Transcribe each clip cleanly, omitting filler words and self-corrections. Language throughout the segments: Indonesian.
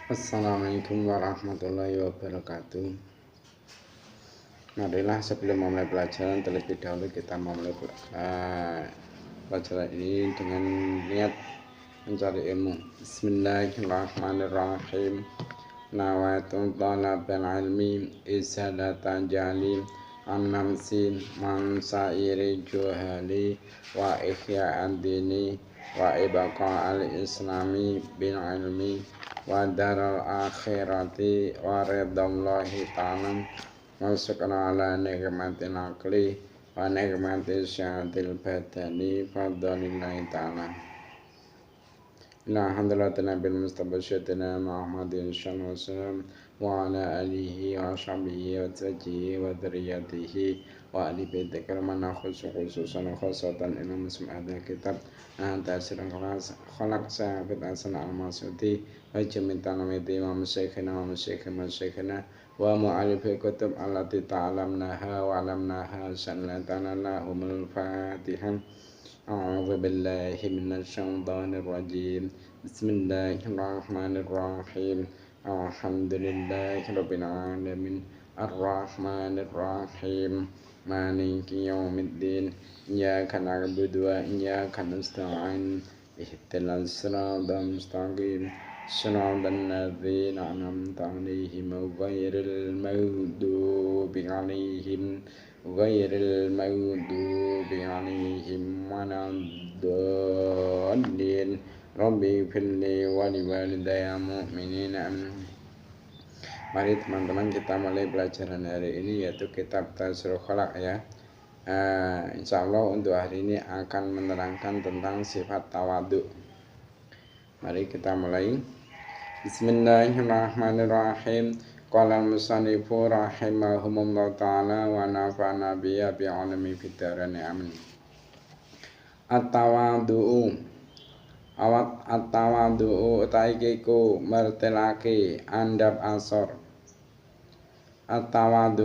Assalamualaikum warahmatullahi wabarakatuh. Marilah sebelum memulai pelajaran terlebih dahulu kita memulai pelajaran ini dengan niat mencari ilmu. Bismillahirrahmanirrahim. Nawaitu talabal ilmi izalatan jali an-namsin man sa'iri juhali wa ihya'ad dini wa ibqa al-islami bil ilmi wa daral akhirati wa ridallahi ta'ala wa syukran ala nikmatil aqli wa nikmatil syahatil badani fadlillahi ta'ala. Alhamdulillah bil mustafa syaitina Muhammadin sallallahu alaihi wasallam wa ala alihi wa sahbihi wa tajihi wa dzurriyyatihi wa ahli baiti karaman khususan khosatan imam muslim kitab tasirun khalaq sa'afid asana al-masudi wa jamitan namiti wa musyikhina wa mu'alifi kutub allati ta'alamnaha wa alamnaha sallatan lahumul fatihah. A'udzu billahi minasyaitonir rajim. Bismillahirrahmanirrahim. Alhamdulillahirabbil alamin. Arrahmanir rahim. Maliki yaumiddin. Iyyaka na'budu wa iyyaka nasta'in. Ihdinas siratal mustaqim. Shiratal ladzina an'amta 'alaihim ghairil maghdubi 'alaihim waladdallin. Rabbi firli wa liwalidayya mu'minina. Mari teman-teman kita mulai pelajaran hari ini yaitu kitab Tasirul Khalaq ya. Insyaallah untuk hari ini akan menerangkan tentang sifat tawadhu. Mari kita mulai. Bismillahirrahmanirrahim. Qala al-musannifu rahimahumullah ta'ala wa nafa'ana biya bi'alami fitarani amin. At-tawadhu utaikiku mertelake andap asor. At-tawadhu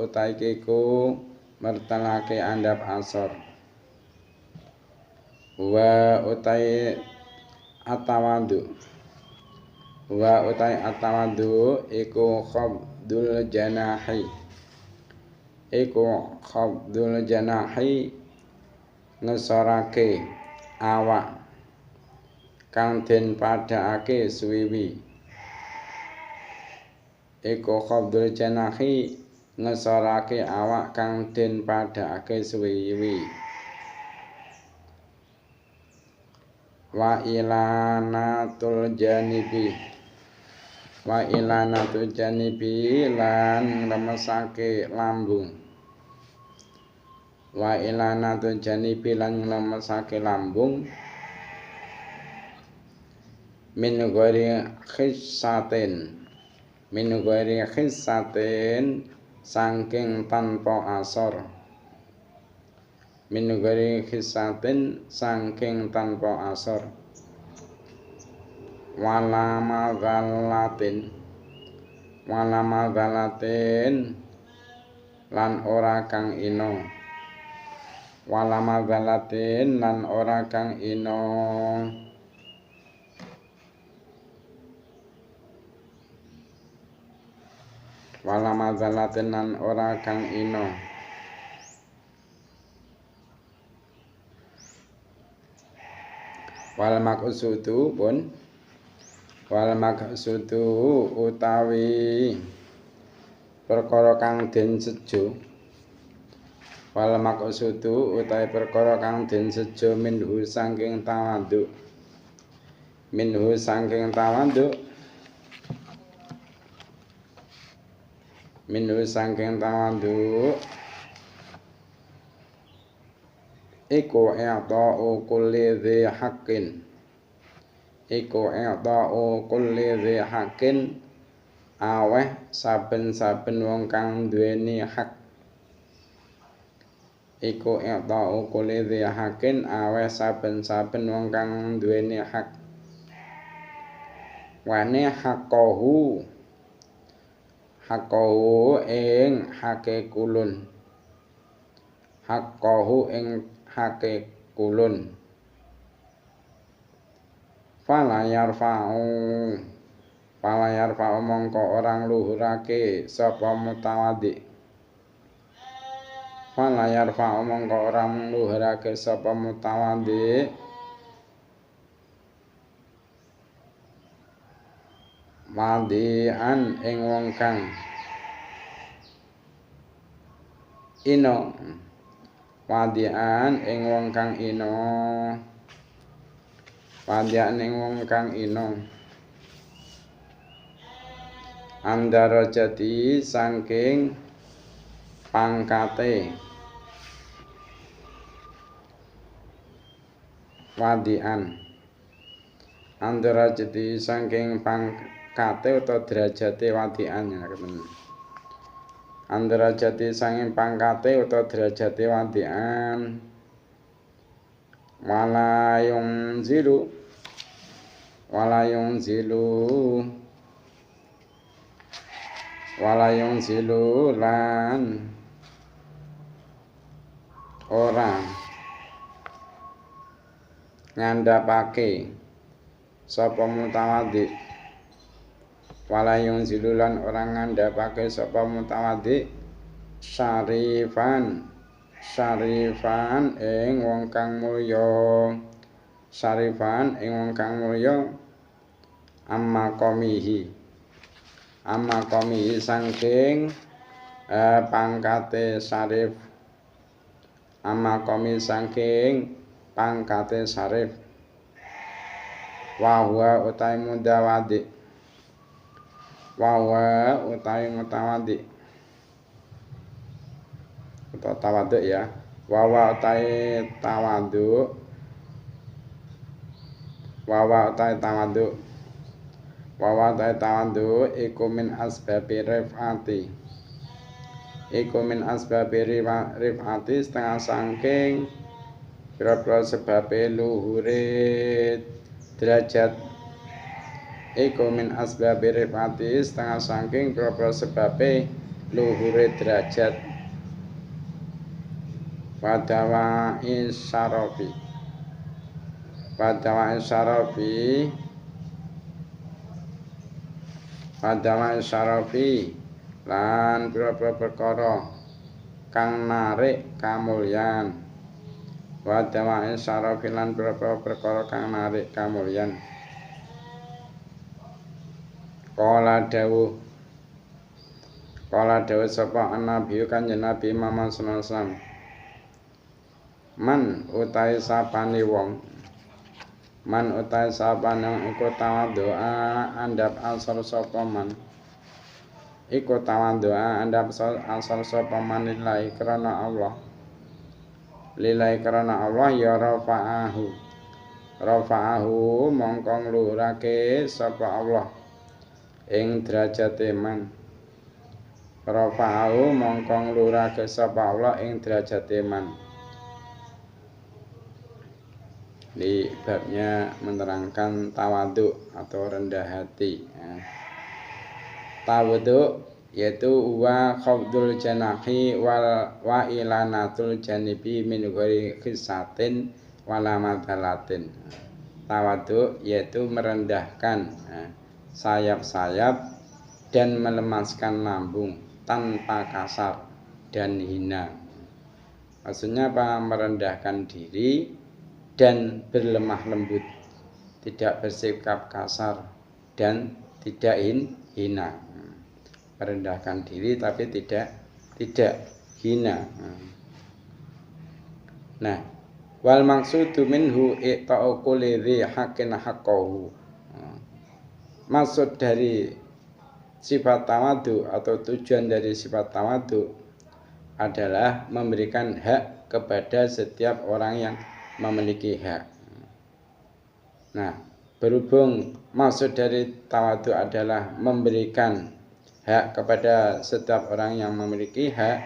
utaikiku mertelake andap asor. Wa utai at-tawadhu iku khabdul janahi ngesorake awak kang den padhaake suwiwi. Iku khabdul janahi ngesorake awak kang den padhaake suwiwi. Wa ilanatul janibi lan lemesake lambung. Wa ilanatul janibi lan lemesake lambung. Min ghairi khissatin saking tanpa asor. Min ghairi khissatin saking tanpa asor. Wala madhalatin lan ora kang ino. Wala madhalatin lan ora kang ino. Wala madhalatin lan ora kang ino. Wal maqsudu utawi perkara kang den sejo. Wal maqsudu utawi perkara kang den sejo minhu saking tawadhu. Iku i'ta'u kulli dhi haqqin aweh saben-saben wong kang duweni hak. Iku i'ta'u kulli dhi haqqin aweh saben-saben wong kang duweni hak. Wane haqqahu ing hake kulun. Haqqahu ing hake kulun. Fala yarfa'u Falayar fa mongko orang luhurake sapa mutawaddi. Falayar fa mongko orang luhurake sapa mutawaddi. Madian ing wong kang ino. Wadian ing wong kang ino. Wadian ing wong kang ino. Andara jati saking pangkate. Wadian andara jati saking pangkate utawa derajate wadian ngoten. Andara jati saking pangkate utawa derajate wadian. Walayung zilu lan orang ngandhapake sapa mutawaddi. Walayung zilu lan orang ngandhapake sapa mutawaddi syarifan ing wong kang mulya. Syarifan ing wong kang mulya amma qamihi saking pangkate syarif. Amma qami saking pangkate syarif. Wa huwa utawi mutawaddi. Utawa tawaduk ya. Wa utawi tawaduk iku min asbabi rifati setengah saking pira-pira sebabe luhure derajat. Iku min asbabi rifati setengah saking pira-pira sebabe luhure derajat. Wadawa isyarafi lan pira-pira perkara kang narik kamulyan. Wadawa isyarafi lan pira-pira perkara kang narik kamulyan. Kala dawuh sapa Nabi Kanjeng Nabi Muhammad sallallahu alaihi wasallam. Man utahe sapane wong iku tawadhu'a andhap asal sapa man. Lillahi karena Allah ya rafa'ahu mongko ngluhurake sapa Allah ing derajate man. Di babnya menerangkan tawaduk atau rendah hati. Tawaduk yaitu wa khafdul janahi wa ilanatul janibi min ghairi khisatin wala madalatin. Tawaduk yaitu merendahkan sayap-sayap dan melemaskan lambung tanpa kasar dan hina. Maksudnya apa? Merendahkan diri dan berlemah lembut, tidak bersikap kasar dan tidak hina. Merendahkan diri tapi tidak hina. Nah, wal maqsudu minhu i'ta'u kulli dzi haqqin haqqahu. Maksud dari sifat tawadhu atau tujuan dari sifat tawadhu adalah memberikan hak kepada setiap orang yang memiliki hak. Nah, berhubung maksud dari tawadhu adalah memberikan hak kepada setiap orang yang memiliki hak,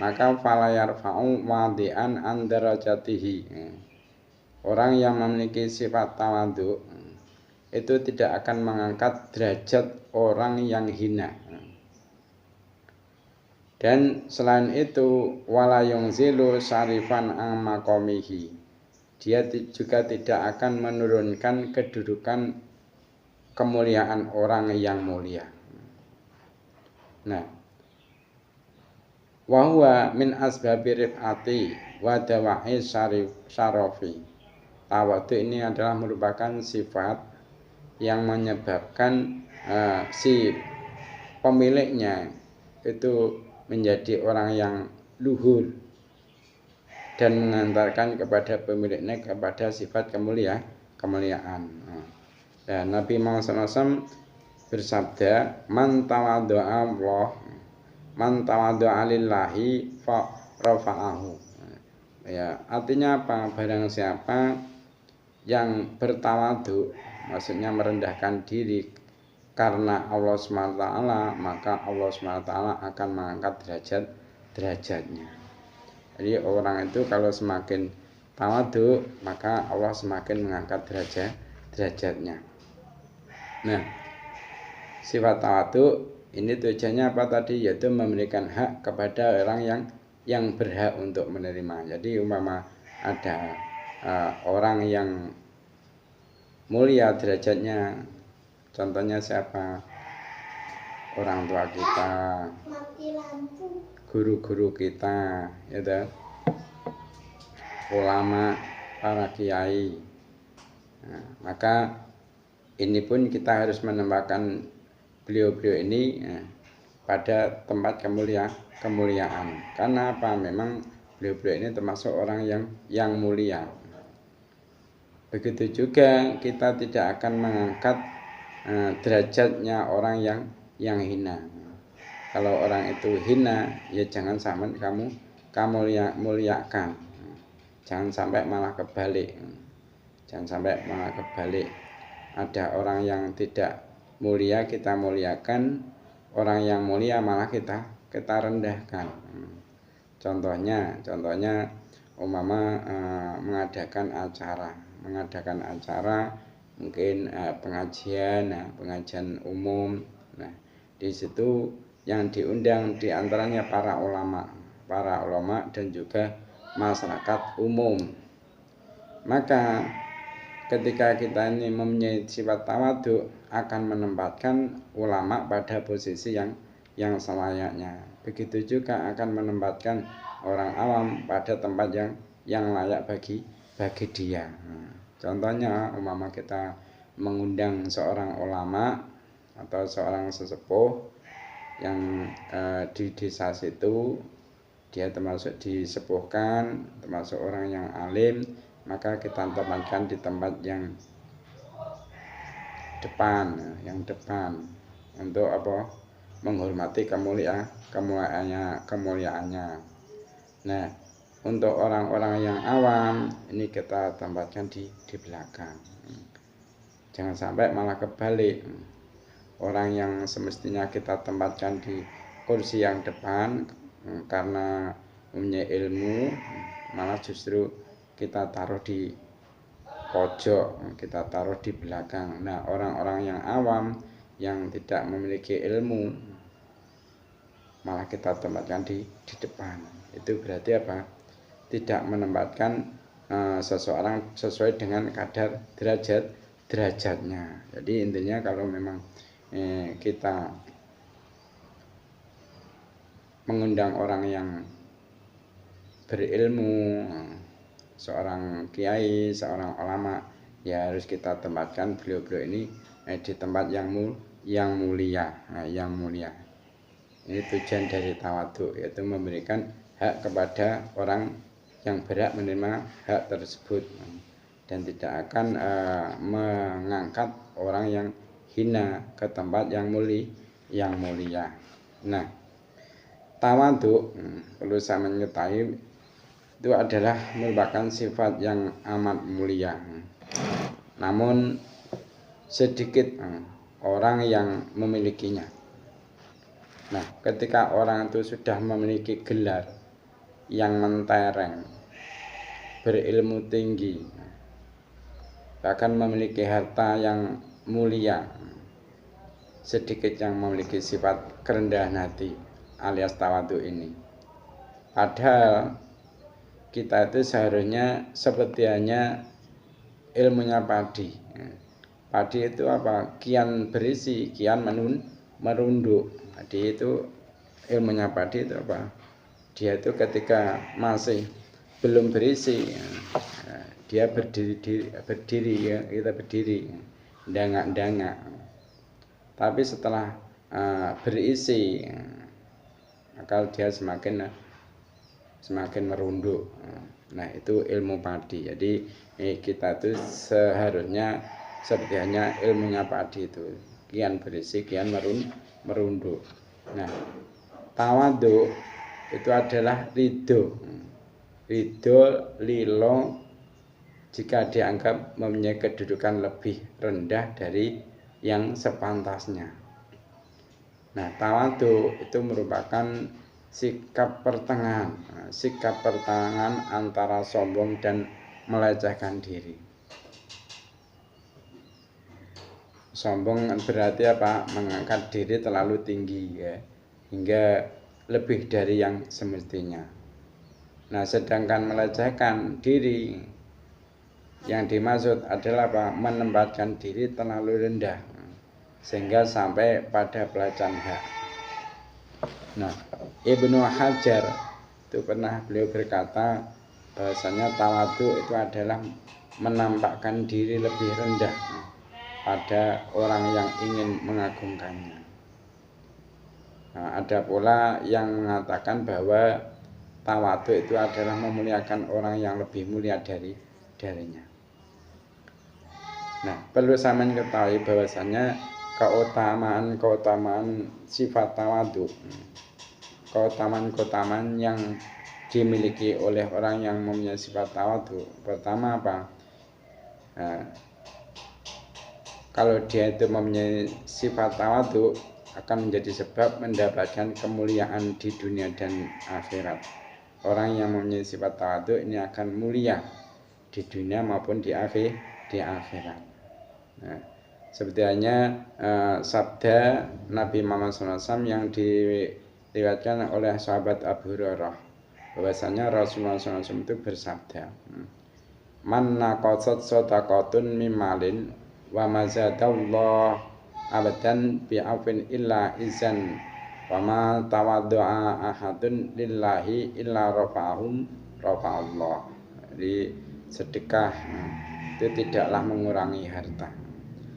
maka fala yarfa'u wadi'an an darajatihi. Orang yang memiliki sifat tawadhu itu tidak akan mengangkat derajat orang yang hina. Dan selain itu wala yunzilu syarifan an maqamihi. Dia juga tidak akan menurunkan kedudukan kemuliaan orang yang mulia. Nah, wa huwa min asbabi rif'ati wa dawa'i syarafi. Tawadhu ini adalah merupakan sifat yang menyebabkan si pemiliknya itu menjadi orang yang luhur dan mengantarkan kepada pemiliknya kepada sifat kemuliaan. Dan Nabi Muhammad SAW bersabda, man tawadhu'a lillahi fa rafa'ahu. Ya, artinya apa? Barang siapa yang bertawadhu, maksudnya merendahkan diri karena Allah SWT, maka Allah SWT akan mengangkat derajatnya. Jadi orang itu kalau semakin tawadhu, maka Allah semakin mengangkat derajatnya. Nah, sifat tawadhu ini tujuannya apa tadi? Yaitu memberikan hak kepada orang yang berhak untuk menerima. Jadi umpama ada orang yang mulia derajatnya, contohnya siapa? Orang tua kita, guru-guru kita, gitu, ulama, para kiai. Nah, maka ini pun kita harus menempatkan beliau-beliau ini pada tempat kemuliaan. Karena apa? Memang beliau-beliau ini termasuk orang yang mulia. Begitu juga kita tidak akan mengangkat derajatnya orang yang hina. Kalau orang itu hina, ya jangan sampai kamu muliakan. Jangan sampai malah kebalik. Ada orang yang tidak mulia kita muliakan, orang yang mulia malah kita rendahkan. Contohnya umpama mengadakan acara mungkin pengajian umum. Nah, di situ yang diundang diantaranya para ulama dan juga masyarakat umum. Maka ketika kita ini mempunyai sifat tawadhu, akan menempatkan ulama pada posisi yang selayaknya. Begitu juga akan menempatkan orang awam pada tempat yang layak bagi dia. Contohnya umpama kita mengundang seorang ulama atau seorang sesepuh yang di desa situ, dia termasuk disepuhkan, termasuk orang yang alim, maka kita tempatkan di tempat yang depan untuk apa? Menghormati kemuliaannya. Nah, untuk orang-orang yang awam ini kita tempatkan di belakang. Jangan sampai malah kebalik. Orang yang semestinya kita tempatkan di kursi yang depan karena punya ilmu, malah justru kita taruh di pojok, kita taruh di belakang. Nah, orang-orang yang awam yang tidak memiliki ilmu malah kita tempatkan di depan. Itu berarti apa? Tidak menempatkan seseorang sesuai dengan kadar derajatnya. Jadi intinya kalau memang kita mengundang orang yang berilmu, seorang kiai, seorang ulama, ya harus kita tempatkan beliau-beliau ini di tempat yang mulia. Ini tujuan dari tawadhu, yaitu memberikan hak kepada orang yang berhak menerima hak tersebut dan tidak akan mengangkat orang yang hina ke tempat yang mulia. Nah, tawadhu perlu saya mengetahui itu adalah merupakan sifat yang amat mulia. Namun sedikit orang yang memilikinya. Nah, ketika orang itu sudah memiliki gelar yang mentereng, berilmu tinggi, bahkan memiliki harta yang mulia, sedikit yang memiliki sifat kerendahan hati alias tawadhu ini. Padahal kita itu seharusnya seperti hanya ilmunya padi. Padi itu apa? Kian berisi, kian merunduk. Padi itu ilmunya padi itu apa? Dia itu ketika masih belum berisi, dia berdiri ya, kita berdiri, dangak-dangak. Tapi setelah berisi, maka dia semakin merunduk. Nah, itu ilmu padi. Jadi kita itu seharusnya seperti hanya ilmunya padi itu, kian berisi, kian merunduk. Nah, tawadhu itu adalah ridho, lilo jika dianggap mempunyai kedudukan lebih rendah dari yang sepantasnya. Nah, tawadhu itu merupakan sikap pertengahan antara sombong dan melecehkan diri. Sombong berarti apa? Mengangkat diri terlalu tinggi ya, hingga lebih dari yang semestinya. Nah, sedangkan melecehkan diri yang dimaksud adalah apa? Menempatkan diri terlalu rendah sehingga sampai pada pelecehan hak. Nah, Ibnu Hajar itu pernah beliau berkata bahwasanya tawadhu itu adalah menampakkan diri lebih rendah pada orang yang ingin mengagungkannya. Nah, ada pula yang mengatakan bahwa tawadhu itu adalah memuliakan orang yang lebih mulia darinya. Nah, perlu saya mengetahui bahwasanya keutamaan sifat tawadhu, keutamaan yang dimiliki oleh orang yang mempunyai sifat tawadhu. Pertama apa? Kalau dia itu mempunyai sifat tawadhu, akan menjadi sebab mendapatkan kemuliaan di dunia dan akhirat. Orang yang mempunyai sifat tawadhu ini akan mulia di dunia maupun di akhirat. Nah, seperti hanya sabda Nabi Muhammad SAW yang diriwayatkan oleh sahabat Abu Hurairah, bahwasanya Rasulullah SAW itu bersabda, man naqasat shadaqatun mimalin wa mazadallah abadan bi'afin illa izan wa ma tawaddu'a ahadun lillahi illa rafa'allah. Jadi sedekah itu tidaklah mengurangi harta.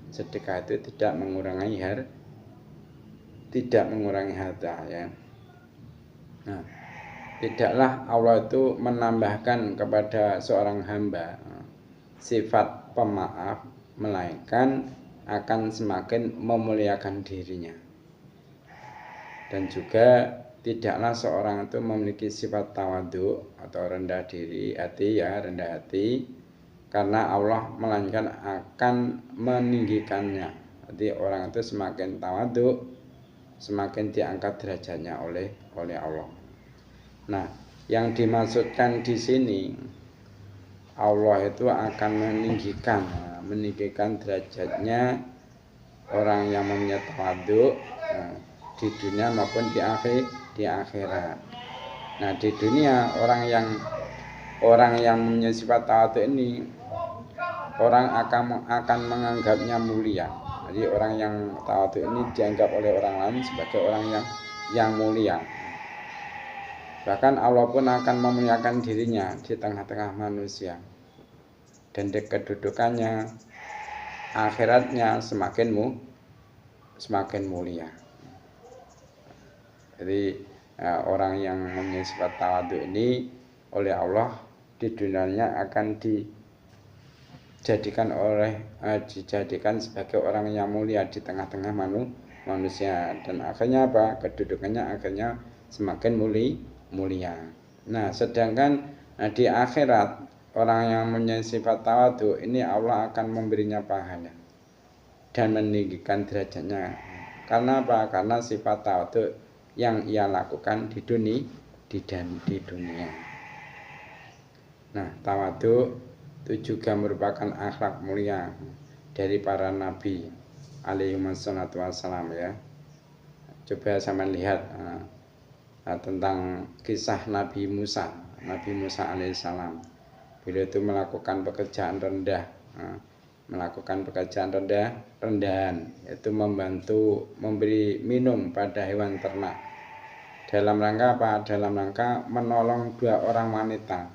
Sedekah itu tidak mengurangi harta ya. Nah, tidaklah Allah itu menambahkan kepada seorang hamba sifat pemaaf, melainkan akan semakin memuliakan dirinya. Dan juga tidaklah seorang itu memiliki sifat tawadhu atau rendah hati karena Allah melainkan akan meninggikannya. Jadi orang itu semakin tawadhu, semakin diangkat derajatnya oleh Allah. Nah, yang dimaksudkan di sini Allah itu akan meninggikan derajatnya orang yang mempunyai tawadhu di dunia maupun di akhirat. Nah, di dunia orang yang mempunyai sifat tawadhu ini, orang akan menganggapnya mulia. Jadi orang yang tawadhu ini dianggap oleh orang lain sebagai orang yang mulia. Bahkan Allah pun akan memuliakan dirinya di tengah-tengah manusia. Dan di kedudukannya, akhiratnya semakin mulia. Jadi orang yang mempunyai sifat tawadhu ini oleh Allah di dunianya akan dijadikan sebagai orang yang mulia di tengah-tengah manusia, dan akhirnya apa? Kedudukannya akhirnya semakin mulia. Nah, sedangkan di akhirat orang yang mempunyai sifat tawadhu ini Allah akan memberinya pahala dan meninggikan derajatnya. Karena apa? Karena sifat tawadhu yang ia lakukan di dunia. Nah, tawadhu itu juga merupakan akhlak mulia dari para nabi alaihi wassalatu wassalam ya. Coba sama lihat tentang kisah Nabi Musa alaihissalam. Beliau itu melakukan pekerjaan rendah melakukan pekerjaan rendahan, yaitu membantu memberi minum pada hewan ternak. Dalam rangka apa? Dalam rangka menolong 2 orang wanita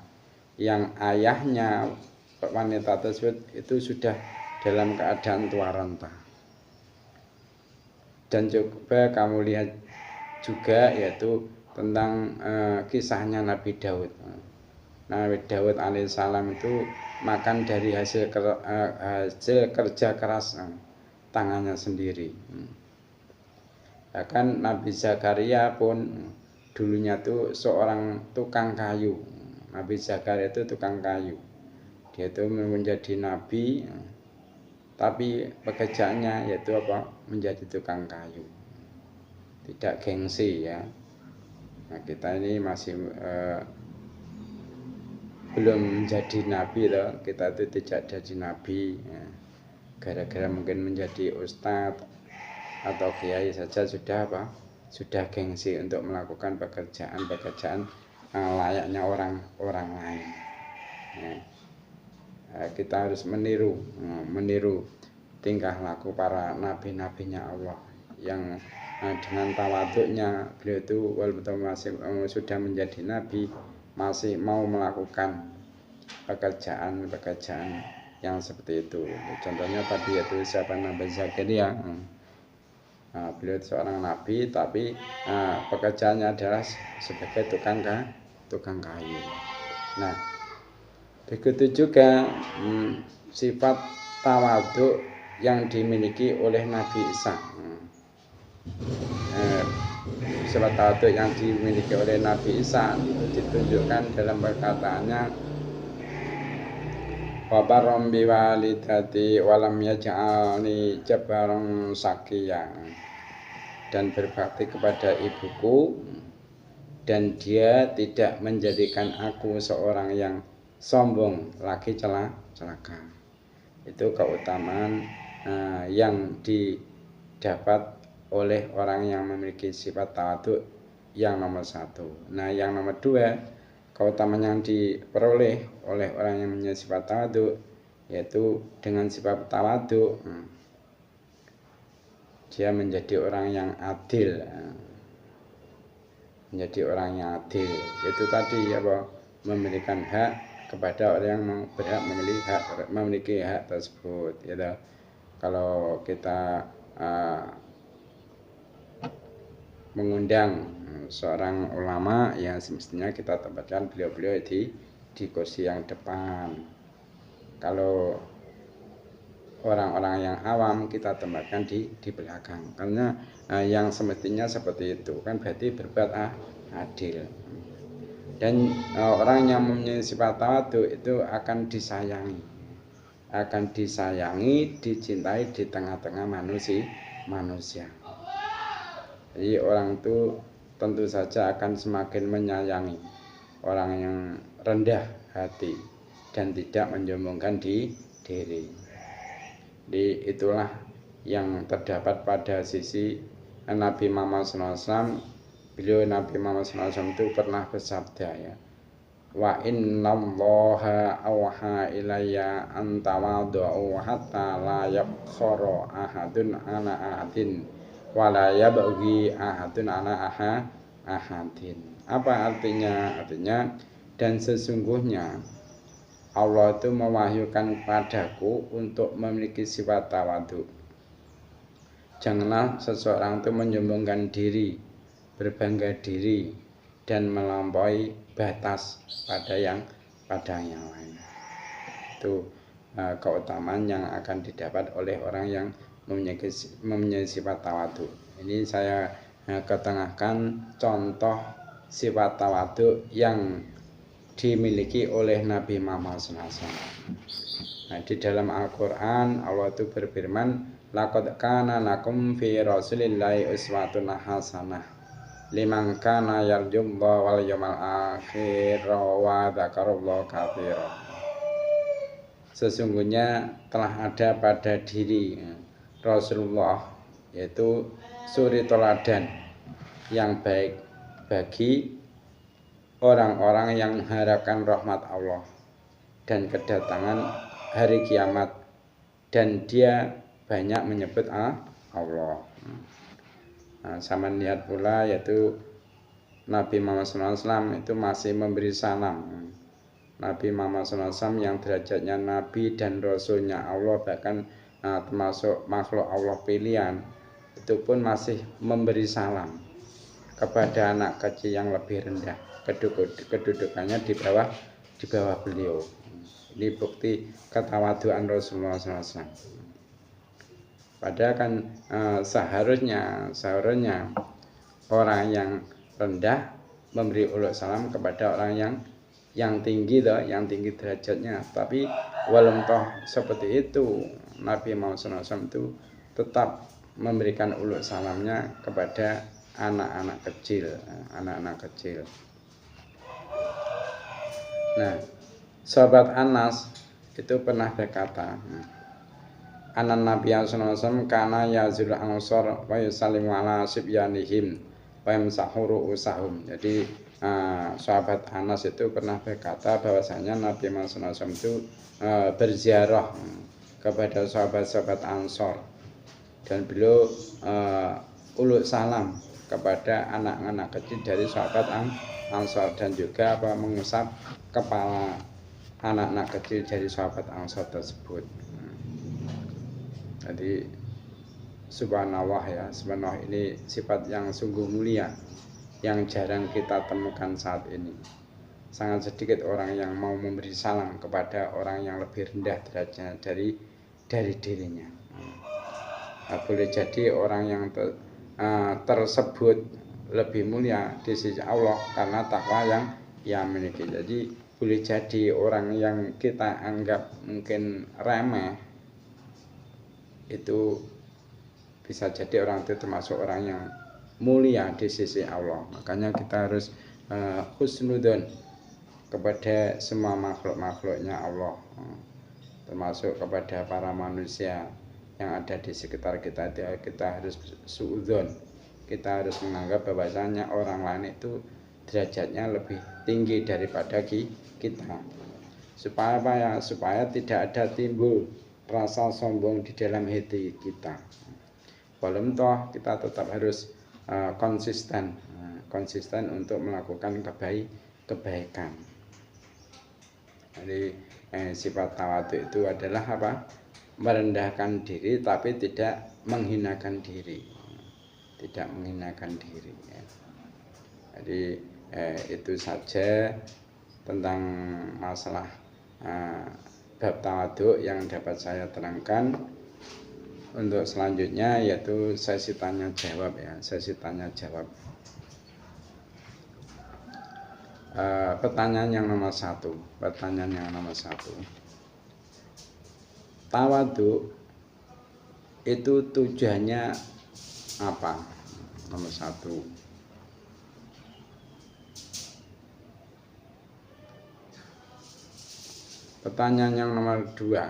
yang ayahnya wanita tersebut itu sudah dalam keadaan tua renta. Dan coba kamu lihat juga yaitu tentang kisahnya Nabi Daud. Nabi Daud alaihissalam itu makan dari hasil kerja keras tangannya sendiri. Bahkan Nabi Zakaria pun dulunya tuh seorang tukang kayu. Nabi Zakaria itu tukang kayu. Dia itu menjadi nabi, tapi pekerjaannya yaitu apa? Menjadi tukang kayu. Tidak gengsi ya. Nah, kita ini masih belum menjadi nabi loh. Kita itu tidak jadi nabi ya. Gara-gara mungkin menjadi ustadz atau kiai saja sudah apa? Sudah gengsi untuk melakukan pekerjaan layaknya orang lain ya. Kita harus meniru tingkah laku para nabi-nabinya Allah yang dengan tawaduknya beliau itu walaupun masih sudah menjadi nabi masih mau melakukan pekerjaan yang seperti itu. Contohnya tadi yaitu siapa Nabi Zakaria. Beliau seorang nabi tapi pekerjaannya adalah sebagai tukang kayu. Nah, begitu juga sifat tawaduk yang dimiliki oleh Nabi Isa. Sifat tawaduk yang dimiliki oleh Nabi Isa itu ditunjukkan dalam perkataannya wa barram bi walidati wa lam yaj'alni jabbaran shaqiyya, dan berbakti kepada ibuku dan dia tidak menjadikan aku seorang yang sombong lagi celaka. Itu keutamaan yang didapat oleh orang yang memiliki sifat tawaduk yang nomor 1. Nah, yang nomor 2, keutamaan yang diperoleh oleh orang yang memiliki sifat tawaduk yaitu dengan sifat tawaduk dia menjadi orang yang adil. Menjadi orang yang adil itu tadi apa? Memberikan hak kepada orang yang berhak memiliki hak tersebut gitu. Kalau kita mengundang seorang ulama ya semestinya kita tempatkan beliau di kursi yang depan. Kalau orang-orang yang awam kita tempatkan di belakang, karena yang semestinya seperti itu kan berarti berbuat adil. Dan orang yang mempunyai sifat tawaduk itu akan disayangi, dicintai di tengah-tengah manusia. Jadi orang itu tentu saja akan semakin menyayangi orang yang rendah hati dan tidak menyombongkan diri. Jadi itulah yang terdapat pada sisi Nabi Muhammad SAW. Beliau Nabi Muhammad SAW itu pernah bersabda ya, wa innallaha awha ilayya an tawadhu hatta la yabkhara ahadun ala ahadin wa la yabghi ahadun ala ahadin. Apa artinya? Artinya, dan sesungguhnya Allah itu mewahyukan padaku untuk memiliki sifat tawadhu. Janganlah seseorang itu menyombongkan diri, berbangga diri dan melampaui batas pada yang lain. Itu keutamaan yang akan didapat oleh orang yang mempunyai sifat tawadhu. Ini saya ketengahkan contoh sifat tawadhu yang dimiliki oleh Nabi Muhammad SAW. Nah, di dalam Al-Quran Allah itu berfirman, laqad kana lakum fi rasulillahi uswatun hasanah liman kana yarjullaha wal yawmal akhir wa dzakarallaha katsiran. Sesungguhnya telah ada pada diri Rasulullah yaitu suri teladan yang baik bagi orang-orang yang mengharapkan rahmat Allah dan kedatangan hari kiamat dan dia banyak menyebut Allah. Nah, sama lihat pula yaitu Nabi Muhammad SAW itu masih memberi salam. Nabi Muhammad SAW yang derajatnya Nabi dan Rasulnya Allah, bahkan termasuk makhluk Allah pilihan, itu pun masih memberi salam kepada anak kecil yang lebih rendah, kedudukannya di bawah beliau. Ini bukti ketawaduan Rasulullah SAW. Padahal kan seharusnya orang yang rendah memberi uluk salam kepada orang yang tinggi yang tinggi derajatnya. Tapi walau toh seperti itu, Nabi Muhammad SAW itu tetap memberikan uluk salamnya kepada anak-anak kecil. Nah, sahabat Anas itu pernah berkata, Anan Nabi SAW kana yazul ansor wa yusallimu ala sibyanihim wa yamsahu usahum. Jadi sahabat Anas itu pernah berkata bahwasanya Nabi Muhammad SAW itu berziarah kepada sahabat-sahabat Ansor, dan beliau uluk salam kepada anak-anak kecil dari sahabat Ansor, dan juga mengusap kepala anak-anak kecil dari sahabat Ansor tersebut. Jadi subhanallah ya, subhanallah, ini sifat yang sungguh mulia yang jarang kita temukan saat ini. Sangat sedikit orang yang mau memberi salam kepada orang yang lebih rendah derajatnya dari dirinya. Boleh jadi orang yang tersebut lebih mulia di sisi Allah karena takwa yang memiliki. Jadi boleh jadi orang yang kita anggap mungkin remeh itu bisa jadi orang itu termasuk orang yang mulia di sisi Allah. Makanya kita harus husnudzon kepada semua makhluk-makhluknya Allah, termasuk kepada para manusia yang ada di sekitar kita. Kita harus suudzon, kita harus menganggap bahwasanya orang lain itu derajatnya lebih tinggi daripada kita. Supaya apa ya? Supaya tidak ada timbul rasa sombong di dalam hati kita. Walau toh kita tetap harus konsisten untuk melakukan kebaikan. Jadi sifat tawadhu itu adalah apa? Merendahkan diri tapi tidak menghinakan diri. Ya. Jadi itu saja tentang masalah bab tawadhu yang dapat saya terangkan. Untuk selanjutnya yaitu sesi tanya jawab ya, pertanyaan yang nomor satu. Tawadhu itu tujuannya apa? Nomor satu. Pertanyaan yang nomor dua.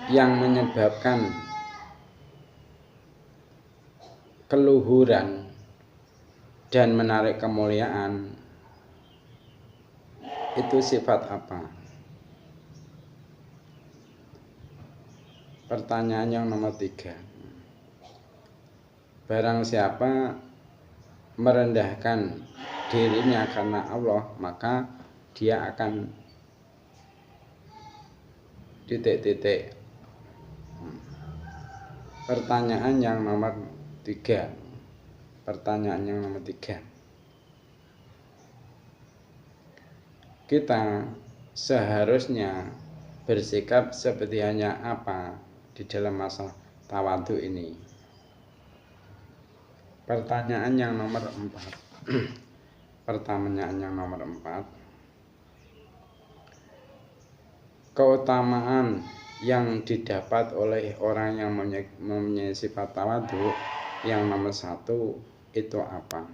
Yang menyebabkan keluhuran dan menarik kemuliaan itu sifat apa? Pertanyaan yang nomor 3. Barang siapa merendahkan dirinya karena Allah, maka dia akan titik-titik. Pertanyaan yang nomor 3. Kita seharusnya bersikap seperti hanya apa di dalam masalah tawadhu ini? Pertanyaan yang nomor 4. Keutamaan yang didapat oleh orang yang mempunyai sifat tawadhu yang nomor 1 itu apa?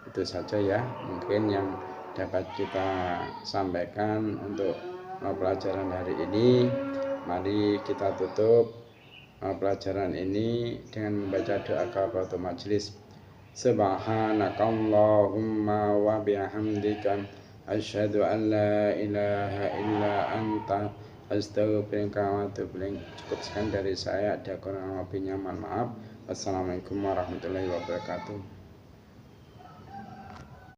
Itu saja ya mungkin yang dapat kita sampaikan untuk pelajaran hari ini. Mari kita tutup pelajaran ini dengan membaca doa kafaratul majelis. Subhanakallahumma wa bihamdika asyhadu an la ilaha illa anta astaghfiruka wa atubu ilaik. Cukup sekian dari saya, ada kurang lebihnya mohon maaf. Wassalamualaikum warahmatullahi wabarakatuh.